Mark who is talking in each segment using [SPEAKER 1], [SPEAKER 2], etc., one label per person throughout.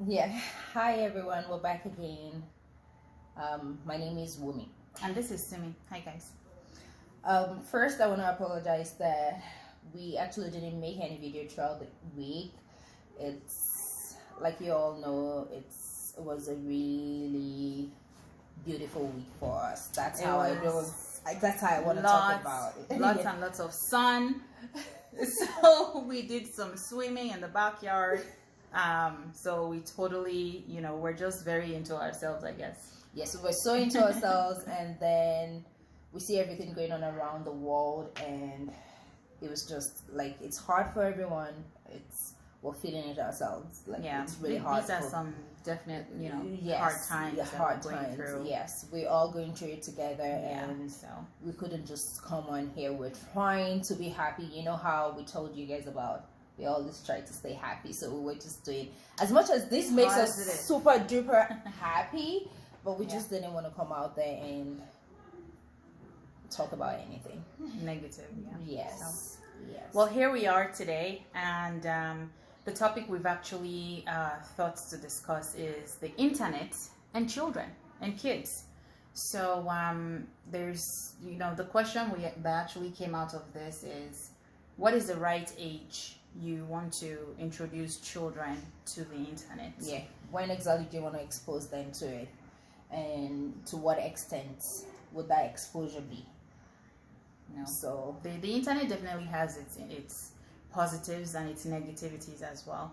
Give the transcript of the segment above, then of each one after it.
[SPEAKER 1] Yeah. Hi everyone. We're back again. My name is Wumi.
[SPEAKER 2] And this is Simi. Hi guys.
[SPEAKER 1] First, I want to apologize that we actually didn't make any video throughout the week. It's like you all know, it was a really beautiful week for us. That's how I want to talk about it.
[SPEAKER 2] Lots and lots of sun. So we did some swimming in the backyard. So we totally, we're just very into ourselves, I guess.
[SPEAKER 1] Yes, we're so into ourselves, and then we see everything going on around the world, and it was just like, it's hard for everyone. We're feeling it ourselves. Like,
[SPEAKER 2] yeah,
[SPEAKER 1] it's really hard.
[SPEAKER 2] These are some definite,
[SPEAKER 1] yes,
[SPEAKER 2] hard times.
[SPEAKER 1] Yeah, hard times. Through. Yes, we're all going through it together, and
[SPEAKER 2] so
[SPEAKER 1] we couldn't just come on here. We're trying to be happy. You know how we told you guys about. We always try to stay happy, so we were just doing as much as this makes us super duper happy, but we just didn't want to come out there and talk about anything
[SPEAKER 2] negative.
[SPEAKER 1] Yes.
[SPEAKER 2] So.
[SPEAKER 1] Yes.
[SPEAKER 2] Well, here we are today, and the topic we've actually thought to discuss is the internet and children and kids. So there's, the question that actually came out of this is, what is the right age you want to introduce children to the internet?
[SPEAKER 1] Yeah. When exactly do you want to expose them to it, and to what extent would that exposure be? So
[SPEAKER 2] the internet definitely has its positives and its negativities as well.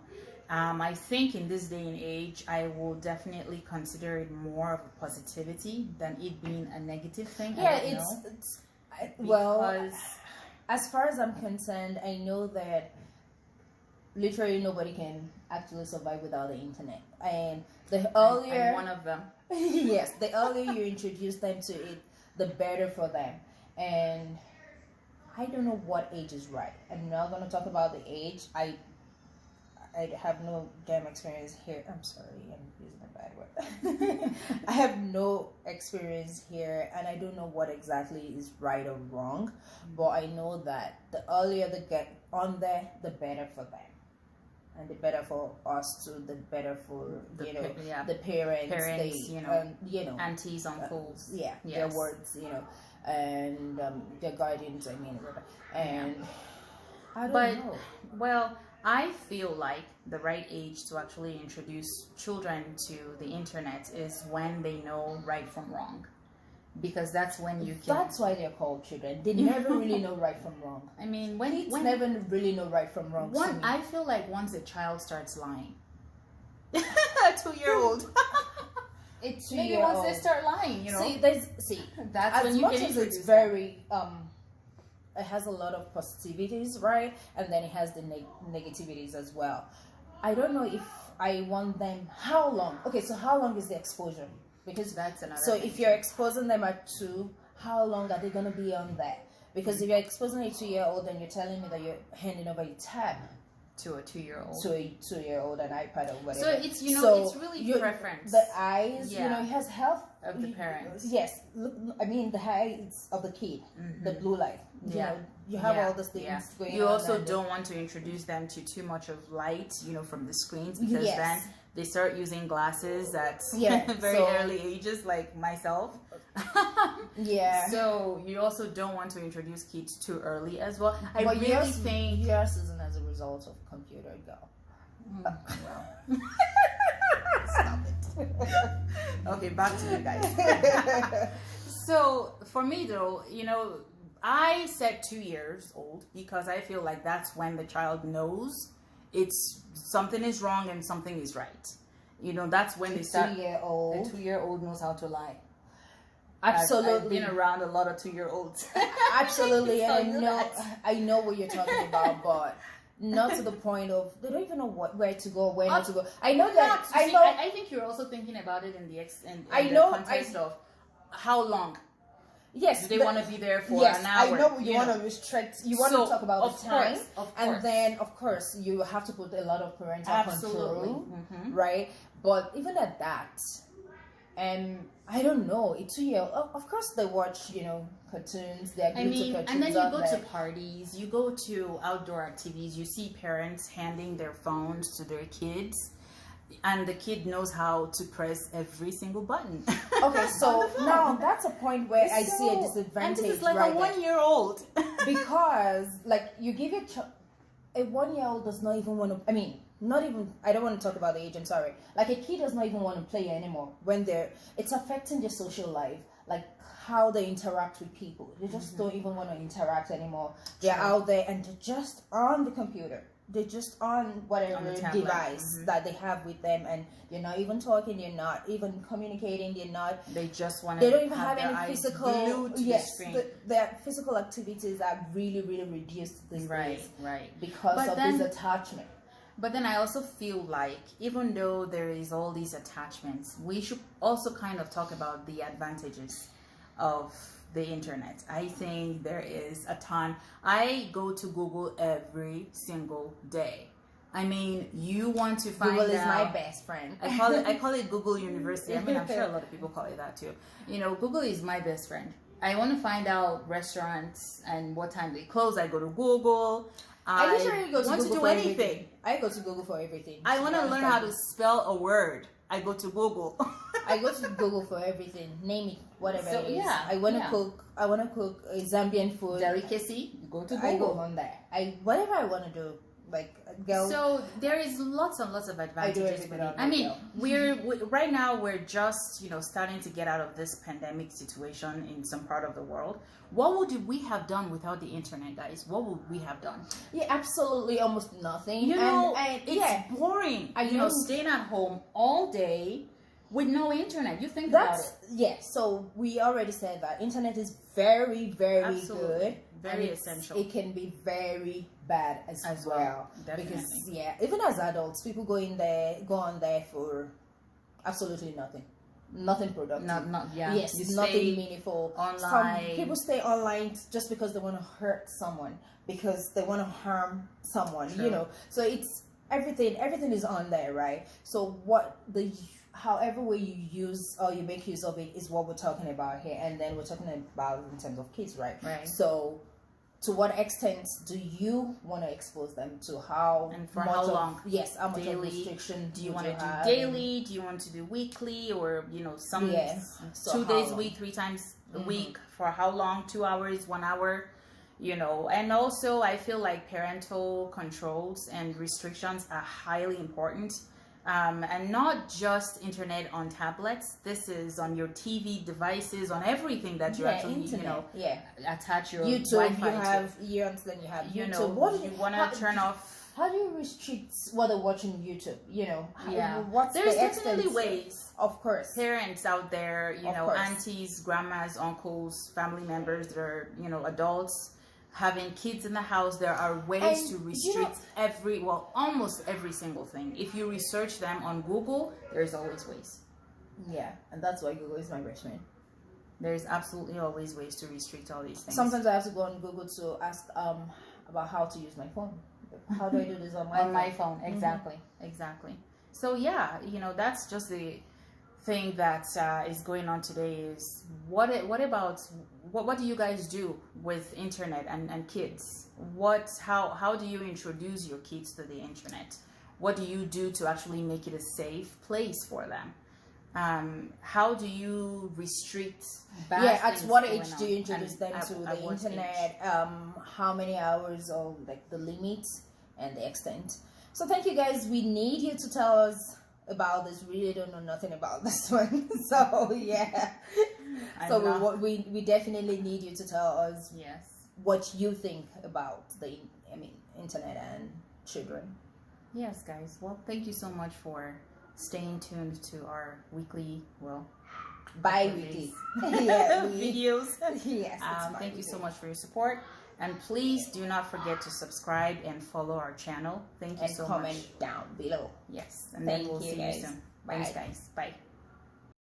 [SPEAKER 2] I think in this day and age, I will definitely consider it more of a positivity than it being a negative thing.
[SPEAKER 1] Yeah, well, as far as I'm concerned, I know that literally nobody can actually survive without the internet, and the earlier
[SPEAKER 2] I'm one of them.
[SPEAKER 1] Yes, the earlier you introduce them to it, the better for them. And I don't know what age is right. I'm not going to talk about the age. I have no damn experience here. I'm sorry, I'm using a bad word. I have no experience here, and I don't know what exactly is right or wrong. But I know that the earlier they get on there, the better for them. And the better for us too, the better for the parents,
[SPEAKER 2] aunties, uncles,
[SPEAKER 1] their words, and their guardians. And I don't know.
[SPEAKER 2] Well, I feel like the right age to actually introduce children to the internet is when they know right from wrong. Because that's when you can.
[SPEAKER 1] That's why they're called children. They never really know right from wrong.
[SPEAKER 2] I mean,
[SPEAKER 1] kids never really know right from wrong.
[SPEAKER 2] I feel like once a child starts lying, a 2-year-old.
[SPEAKER 1] It's
[SPEAKER 2] maybe once they start lying,
[SPEAKER 1] See,
[SPEAKER 2] that's when
[SPEAKER 1] as
[SPEAKER 2] you
[SPEAKER 1] much
[SPEAKER 2] can
[SPEAKER 1] as it's very it has a lot of positivities, right? And then it has the negativities as well. I don't know if I want them. How long? Okay, so how long is the exposure? Because
[SPEAKER 2] that's another.
[SPEAKER 1] So if you're exposing them at 2, how long are they going to be on there? Because if you're exposing a 2-year-old, then you're telling me that you're handing over a tab
[SPEAKER 2] to a 2-year-old,
[SPEAKER 1] to a 2-year-old, an iPad or whatever.
[SPEAKER 2] So it's it's really preference.
[SPEAKER 1] The eyes, it has health
[SPEAKER 2] of the parents.
[SPEAKER 1] Yes, look, I mean the eyes of the kid, the blue light. You have all those things going on.
[SPEAKER 2] You also don't want to introduce them to too much of light, from the screens, because then they start using glasses at very early ages, like myself. So you also don't want to introduce kids too early as well. I really think
[SPEAKER 1] yours isn't as a result of computer Stop it.
[SPEAKER 2] Okay, back to you guys. So for me though, I said 2 years old because I feel like that's when the child knows it's something is wrong and something is right. That's when they start.
[SPEAKER 1] 2-year-old.
[SPEAKER 2] A 2-year-old knows how to lie.
[SPEAKER 1] Absolutely.
[SPEAKER 2] I've been around a lot of 2-year-olds.
[SPEAKER 1] Absolutely, and I know what you're talking about, but not to the point of they don't even know where to go, where not to go. I know that.
[SPEAKER 2] I think you're also thinking about it in the context of how long.
[SPEAKER 1] Yes,
[SPEAKER 2] do they want to be there for an hour?
[SPEAKER 1] I know you want to restrict. You want to talk about the time, and then of course you have to put a lot of parental control, right? But even at that, And I don't know, a 2-year, of course they watch, cartoons, they're glued to cartoons.
[SPEAKER 2] And then you
[SPEAKER 1] out
[SPEAKER 2] go
[SPEAKER 1] there.
[SPEAKER 2] to parties, you go to outdoor activities, you see parents handing their phones to their kids, and the kid knows how to press every single button.
[SPEAKER 1] Okay, so now that's a point where I see a disadvantage.
[SPEAKER 2] And this is like
[SPEAKER 1] right
[SPEAKER 2] a 1-year-old.
[SPEAKER 1] Because, like, you give your a 1-year-old does not even want to, I don't want to talk about the age, I'm sorry. Like, a kid does not even want to play anymore when it's affecting their social life, like how they interact with people. They just don't even want to interact anymore. They're out there and they're just on the computer. They're just on whatever device that they have with them, and they're not even talking, they're not even communicating,
[SPEAKER 2] they just want
[SPEAKER 1] they
[SPEAKER 2] to
[SPEAKER 1] don't even have any physical, their physical activities are really, really reduced these days.
[SPEAKER 2] Right.
[SPEAKER 1] Because of this attachment.
[SPEAKER 2] But then I also feel like, even though there is all these attachments, we should also kind of talk about the advantages of the internet. I think there is a ton. I go to Google every single day. I mean, you want to find
[SPEAKER 1] Google is
[SPEAKER 2] out,
[SPEAKER 1] my best friend.
[SPEAKER 2] I call it Google University. I mean, I'm sure a lot of people call it that too. Google is my best friend. I want to find out restaurants and what time they close. I go to Google.
[SPEAKER 1] I literally go to
[SPEAKER 2] want
[SPEAKER 1] Google
[SPEAKER 2] to do
[SPEAKER 1] for
[SPEAKER 2] anything.
[SPEAKER 1] Everything. I go to Google for everything.
[SPEAKER 2] I want to learn how to spell a word. I go to Google.
[SPEAKER 1] I go to Google for everything. Name it, whatever it is.
[SPEAKER 2] Yeah,
[SPEAKER 1] I want to cook. I want to cook Zambian food.
[SPEAKER 2] Delicacy. You go to Google.
[SPEAKER 1] I go on there. Whatever I want to do. Like, girl.
[SPEAKER 2] So there is lots and lots of advantages with it. I mean, right now we're just starting to get out of this pandemic situation in some part of the world. What would we have done without the internet, guys? What would we have done?
[SPEAKER 1] Yeah, absolutely, almost nothing.
[SPEAKER 2] It's boring. Staying at home all day with no internet. You think about it.
[SPEAKER 1] Yeah. So we already said that internet is very, very good.
[SPEAKER 2] Very essential.
[SPEAKER 1] It can be very bad as well.
[SPEAKER 2] Definitely.
[SPEAKER 1] Because even as adults, people go on there for absolutely nothing productive. Nothing meaningful.
[SPEAKER 2] Online.
[SPEAKER 1] People stay online just because they want to hurt someone, because they want to harm someone.
[SPEAKER 2] True.
[SPEAKER 1] So it's everything is on there, right? So however way you use or you make use of it is what we're talking about here, and then we're talking about in terms of kids, right? So to what extent do you want to expose them to how
[SPEAKER 2] and for how long?
[SPEAKER 1] Yes, how much
[SPEAKER 2] daily,
[SPEAKER 1] of restriction
[SPEAKER 2] do you want to do daily? Do you want to do weekly, or some 2 days a week, 3 times a week? For how long? 2 hours, 1 hour? And also I feel like parental controls and restrictions are highly important. And not just internet on tablets. This is on your TV devices, on everything that you actually, attach your
[SPEAKER 1] YouTube.
[SPEAKER 2] Wi-Fi
[SPEAKER 1] you understand? You have
[SPEAKER 2] YouTube.
[SPEAKER 1] What do
[SPEAKER 2] you want to turn off?
[SPEAKER 1] How do you restrict what they're watching on YouTube?
[SPEAKER 2] There's definitely ways.
[SPEAKER 1] Of course,
[SPEAKER 2] parents out there, aunties, grandmas, uncles, family members that are, adults, having kids in the house, there are ways to restrict almost every single thing. If you research them on Google, there's always ways.
[SPEAKER 1] Yeah, and that's why Google is my best friend.
[SPEAKER 2] There's absolutely always ways to restrict all these things.
[SPEAKER 1] Sometimes I have to go on Google to ask about how to use my phone. How do I do this on my phone?
[SPEAKER 2] On my phone, exactly. So that's just the thing that is going on today. Is what do you guys do with internet and kids? How do you introduce your kids to the internet? What do you do to actually make it a safe place for them? How do you restrict
[SPEAKER 1] at what age do you introduce them to the internet? How many hours, or like the limits and the extent? So thank you guys. We need you to tell us about this. We really don't know nothing about this one. So we definitely need you to tell us what you think about the internet and children.
[SPEAKER 2] Yes, guys. Well, thank you so much for staying tuned to our weekly,
[SPEAKER 1] bi-weekly
[SPEAKER 2] videos.
[SPEAKER 1] Yes.
[SPEAKER 2] Thank you so much for your support. And please do not forget to subscribe and follow our channel. Thank you so much.
[SPEAKER 1] And comment down below.
[SPEAKER 2] Yes. And then we'll see you soon. Thanks, guys. Bye.